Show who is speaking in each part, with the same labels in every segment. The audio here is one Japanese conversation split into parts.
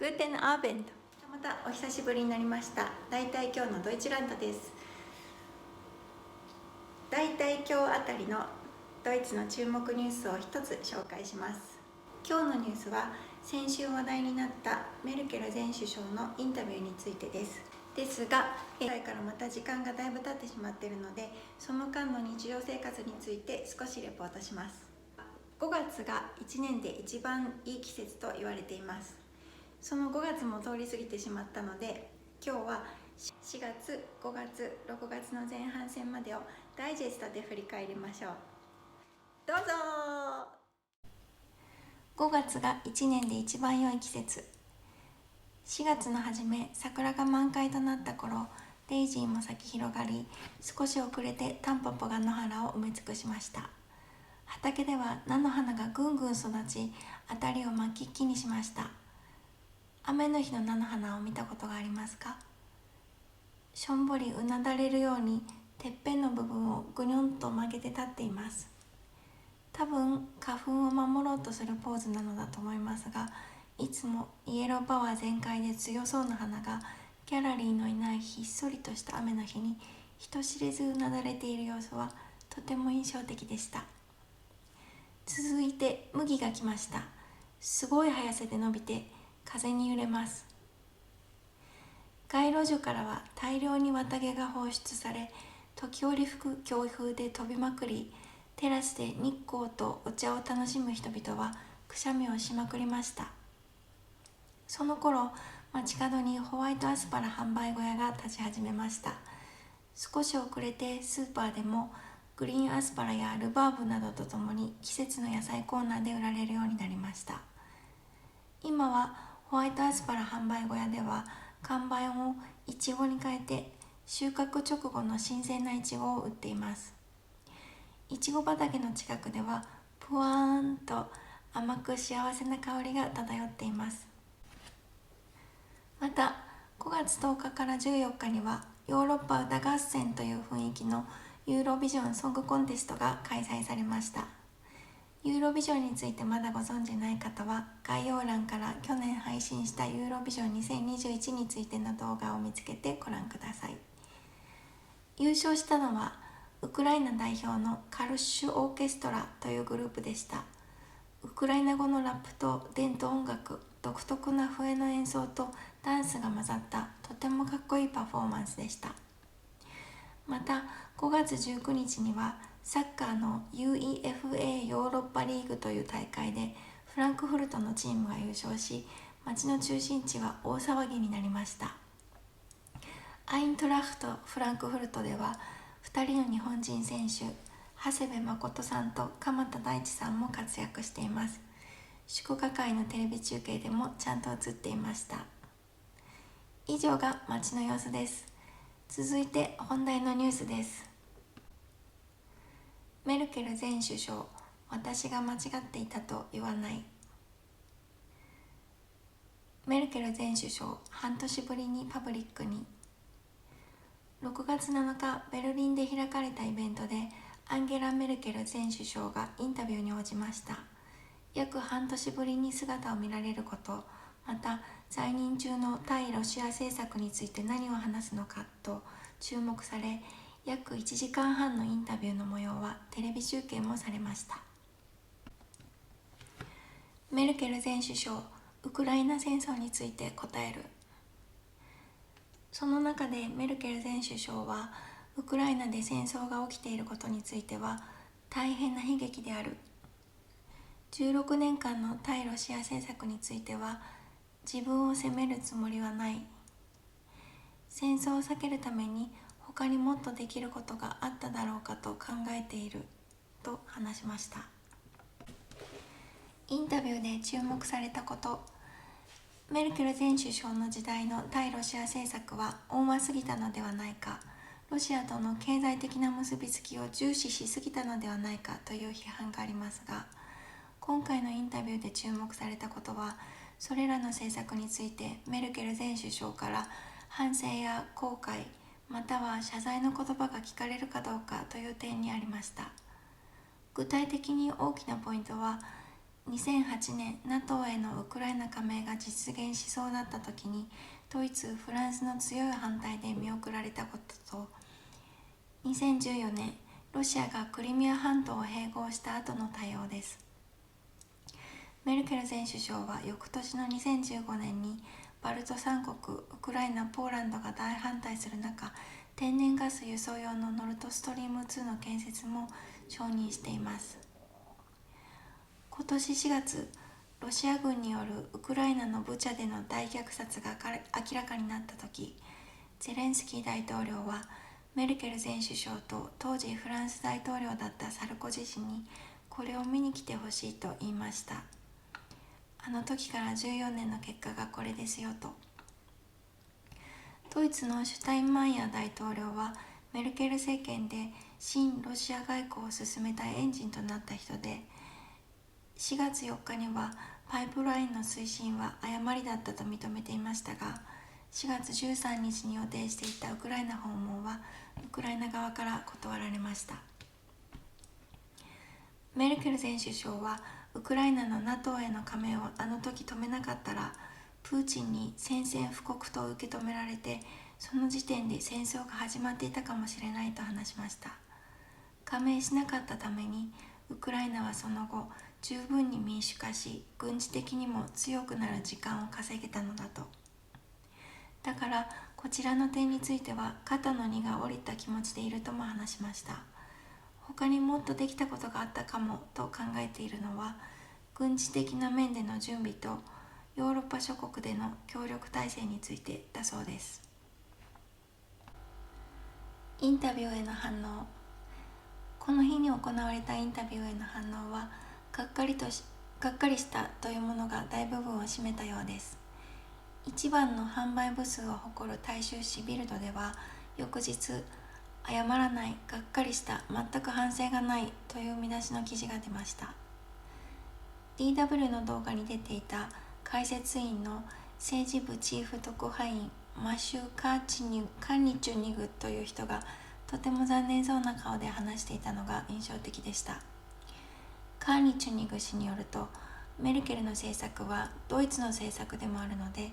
Speaker 1: グーテンアーベント。またお久しぶりになりました。だいたい今日のドイツランドです。だいたい今日あたりのドイツの注目ニュースを一つ紹介します。今日のニュースは先週話題になったメルケル前首相のインタビューについてですが、現在からまた時間がだいぶ経ってしまっているので、その間の日常生活について少しレポートします。5月が1年で一番いい季節と言われています。その5月も通り過ぎてしまったので、今日は4月、5月、6月の前半戦までをダイジェストで振り返りましょう。どうぞ。5月が1年で一番良い季節。4月の初め、桜が満開となった頃、デイジーも咲き広がり、少し遅れてタンポポが野原を埋め尽くしました。畑では菜の花がぐんぐん育ち、辺りを真っ黄々にしました。雨の日の菜の花を見たことがありますか？しょんぼりうなだれるようにてっぺんの部分をぐにょんと曲げて立っています。多分花粉を守ろうとするポーズなのだと思いますが、いつもイエローパワー全開で強そうな花がギャラリーのいないひっそりとした雨の日に人知れずうなだれている様子はとても印象的でした。続いて麦が来ました。すごい速さで伸びて風に揺れます。街路樹からは大量に綿毛が放出され、時折吹く強風で飛びまくり、テラスで日光とお茶を楽しむ人々はくしゃみをしまくりました。その頃、街角にホワイトアスパラ販売小屋が立ち始めました。少し遅れてスーパーでもグリーンアスパラやルバーブなどとともに季節の野菜コーナーで売られるようになりました。今はホワイトアスパラ販売小屋では看板をイチゴに変えて収穫直後の新鮮なイチゴを売っています。イチゴ畑の近くではぷわーんと甘く幸せな香りが漂っています。また5月10日から14日にはヨーロッパ歌合戦という雰囲気のユーロビジョンソングコンテストが開催されました。ユーロビジョンについてまだご存じない方は概要欄から去年配信したユーロビジョン2021についての動画を見つけてご覧ください。優勝したのはウクライナ代表のカルッシュオーケストラというグループでした。ウクライナ語のラップと伝統音楽、独特な笛の演奏とダンスが混ざったとてもかっこいいパフォーマンスでした。また5月19日にはサッカーの UEFA ヨーロッパリーグという大会でフランクフルトのチームが優勝し、街の中心地は大騒ぎになりました。アイントラフトフランクフルトでは2人の日本人選手、長谷部誠さんと鎌田大地さんも活躍しています。祝賀会のテレビ中継でもちゃんと映っていました。以上が街の様子です。続いて本題のニュースです。メルケル前首相、私が間違っていたと言わない。メルケル前首相、半年ぶりにパブリックに。6月7日、ベルリンで開かれたイベントで、アンゲラ・メルケル前首相がインタビューに応じました。約半年ぶりに姿を見られること、また在任中の対ロシア政策について何を話すのかと注目され、約1時間半のインタビューの模様はテレビ中継もされました。メルケル前首相、ウクライナ戦争について答える。その中でメルケル前首相は、ウクライナで戦争が起きていることについては大変な悲劇である。16年間の対ロシア政策については自分を責めるつもりはない。戦争を避けるために他にもっとできることがあっただろうかと考えていると話しました。インタビューで注目されたこと、メルケル前首相の時代の対ロシア政策は温和すぎたのではないか、ロシアとの経済的な結びつきを重視しすぎたのではないかという批判がありますが、今回のインタビューで注目されたことは、それらの政策についてメルケル前首相から反省や後悔、または謝罪の言葉が聞かれるかどうかという点にありました。具体的に大きなポイントは、2008年 NATO へのウクライナ加盟が実現しそうだった時にドイツ・フランスの強い反対で見送られたことと、2014年ロシアがクリミア半島を併合した後の対応です。メルケル前首相は翌年の2015年にバルト三国、ウクライナ、ポーランドが大反対する中、天然ガス輸送用のノルドストリーム2の建設も承認しています。今年4月、ロシア軍によるウクライナのブチャでの大虐殺が明らかになった時、ゼレンスキー大統領はメルケル前首相と当時フランス大統領だったサルコジ氏にこれを見に来てほしいと言いました。あの時から14年の結果がこれですよと。ドイツのシュタインマイヤー大統領はメルケル政権で親ロシア外交を進めたエンジンとなった人で、4月4日にはパイプラインの推進は誤りだったと認めていましたが、4月13日に予定していたウクライナ訪問はウクライナ側から断られました。メルケル前首相はウクライナの NATO への加盟をあの時止めなかったらプーチンに宣戦布告と受け止められて、その時点で戦争が始まっていたかもしれないと話しました。加盟しなかったためにウクライナはその後十分に民主化し、軍事的にも強くなる時間を稼げたのだと。だからこちらの点については肩の荷が下りた気持ちでいるとも話しました。他にもっとできたことがあったかもと考えているのは、軍事的な面での準備とヨーロッパ諸国での協力体制についてだそうです。インタビューへの反応。この日に行われたインタビューへの反応はがっかりしたというものが大部分を占めたようです。一番の販売部数を誇る大衆紙ビルドでは翌日、謝らない、がっかりした、全く反省がないという見出しの記事が出ました。 DW の動画に出ていた解説員の政治部チーフ特派員マシュー・カーニチュニグという人がとても残念そうな顔で話していたのが印象的でした。カーニチュニグ氏によると、メルケルの政策はドイツの政策でもあるので、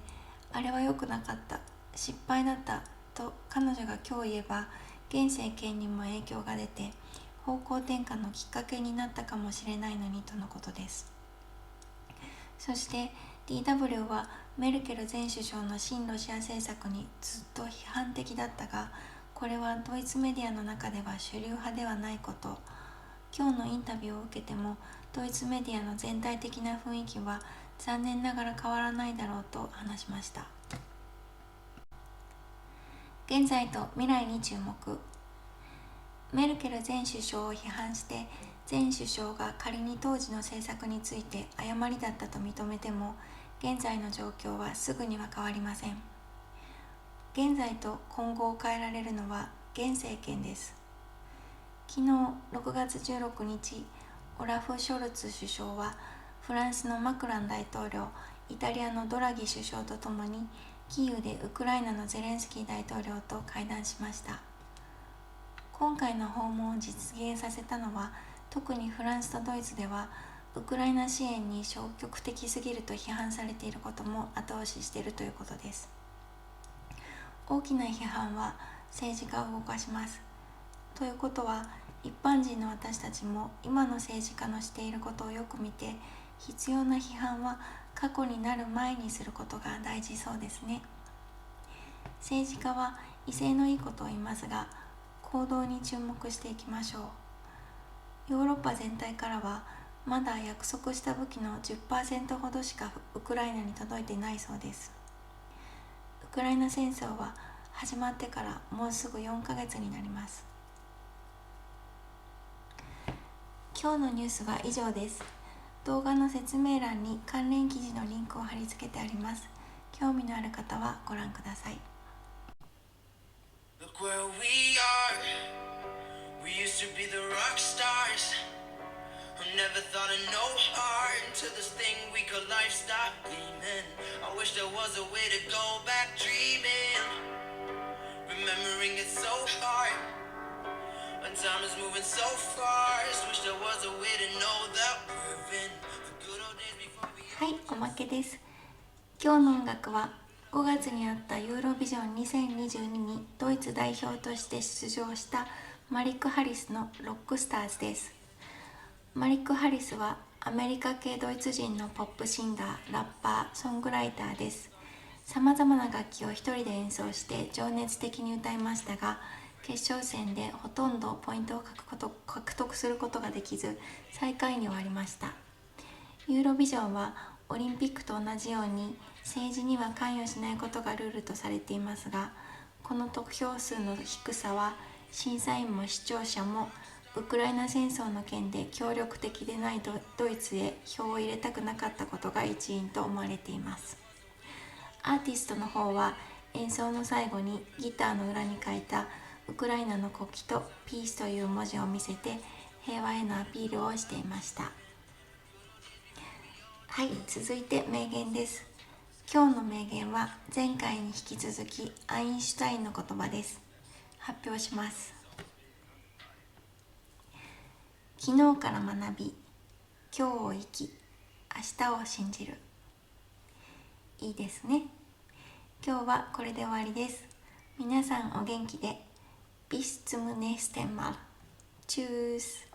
Speaker 1: あれは良くなかった、失敗だったと彼女が今日言えば現政権にも影響が出て方向転換のきっかけになったかもしれないのにとのことです。そして DW はメルケル前首相の親ロシア政策にずっと批判的だったが、これはドイツメディアの中では主流派ではないこと、今日のインタビューを受けてもドイツメディアの全体的な雰囲気は残念ながら変わらないだろうと話しました。現在と未来に注目。メルケル前首相を批判して前首相が仮に当時の政策について誤りだったと認めても、現在の状況はすぐには変わりません。現在と今後を変えられるのは現政権です。昨日6月16日、オラフ・ショルツ首相はフランスのマクロン大統領、イタリアのドラギ首相とともにキーウでウクライナのゼレンスキー大統領と会談しました。今回の訪問を実現させたのは、特にフランスとドイツではウクライナ支援に消極的すぎると批判されていることも後押ししているということです。大きな批判は政治家を動かします。ということは、一般人の私たちも今の政治家のしていることをよく見て、必要な批判は過去になる前にすることが大事そうですね。政治家は威勢のいいことを言いますが、行動に注目していきましょう。ヨーロッパ全体からはまだ約束した武器の 10% ほどしかウクライナに届いていないそうです。ウクライナ戦争は始まってからもうすぐ4ヶ月になります。今日のニュースは以上です。動画の説明欄に関連記事のリンクを貼り付けてあります。興味のある方はご覧ください。Look where we are. We used to be the rock stars who never thought of no heart until this thing we call life stopped gleaming. I wish there was a way to go back dreaming. Remembering it so hard when time is moving so fast. Wish there was a way to know that we're in the good 負けです。今日の音楽は5月にあったユーロビジョン2022にドイツ代表として出場したマリック・ハリスのロックスターズです。マリック・ハリスはアメリカ系ドイツ人のポップシンガー、ラッパー、ソングライターです。さまざまな楽器を一人で演奏して情熱的に歌いましたが、決勝戦でほとんどポイントを獲得することができず、最下位に終わりました。ユーロビジョンはオリンピックと同じように政治には関与しないことがルールとされていますが、この得票数の低さは審査員も視聴者もウクライナ戦争の件で協力的でないドイツへ票を入れたくなかったことが一因と思われています。アーティストの方は演奏の最後にギターの裏に書いたウクライナの国旗とピースという文字を見せて平和へのアピールをしていました。はい、続いて名言です。今日の名言は前回に引き続きアインシュタインの言葉です。発表します。昨日から学び、今日を生き、明日を信じる。いいですね。今日はこれで終わりです。皆さんお元気で。Bis zum nächsten Mal. Tschüss.